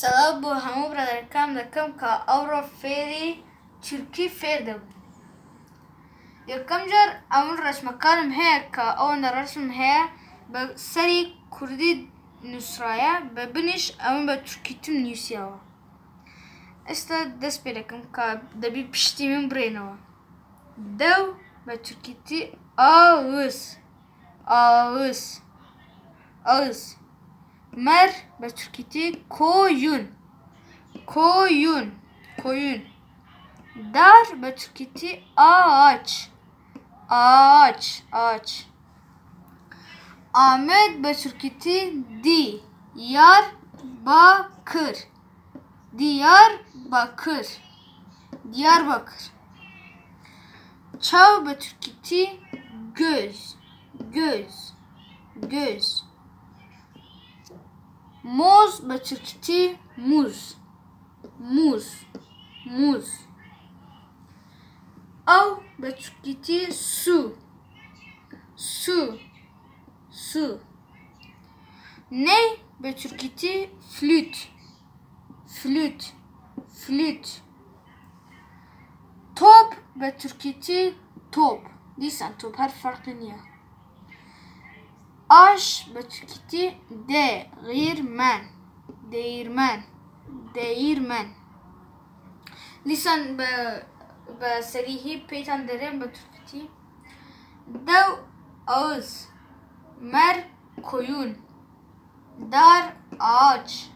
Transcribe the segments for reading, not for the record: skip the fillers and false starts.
سەڵاو بۆ هەموو برادەرەکان دەکەم کە ئەوڕۆ فێری تورکی فێر دەبوو. یەکەم جار ئەمن ڕەسمەکانم هەیە کە ئەوەندە ڕەسم هەیە بە سەری کوردی نووسرایە، بە بنیش ئەمە بە تورکیتم نووسیەوە. ئێستا دەست پێ دەکەم کە دەبی پشتی من بڕێنەوە. دەو بە تورکیتی ئاوس ئاوس ئاوس. مەر بە تورکیتی کۆیون کۆیون کۆیون. دار بە تورکیتی ئاچ ئاچ ئاچ. ئامەد بە تورکیتی دیار باکر دیار باکر دیار باکر. çav bə türkiti göz göz göz. Moz bə türkiti muz muz muz. Av bə türkiti su su su. Ney bə türkiti flüt flüt flüt. Top bə türkiti top. Deyirsən top, hər farkı niyə? Aş bə türkiti değirmen değirmen değirmen. Deyirsən bə sərihi peytan dərəm bə türkiti. Dev ağız. Mer koyun. Dar ağaç.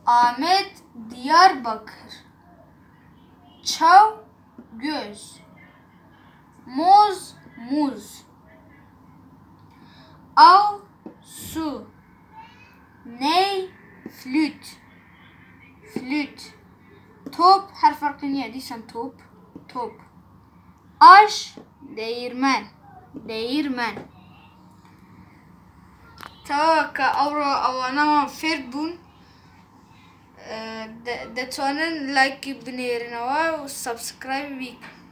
Ahmet Diyarbakır. Çav göz. Moz muz. Av su. Ney flüt flüt. Top her farklı niye deyirsən top top. Aş değirmen değirmen. تەواوە کە ئەوڕۆ ئەوانەمان فێر بوون، دەتوانن لایکی بنێرنەوە و سەبسکرایب بیکەن.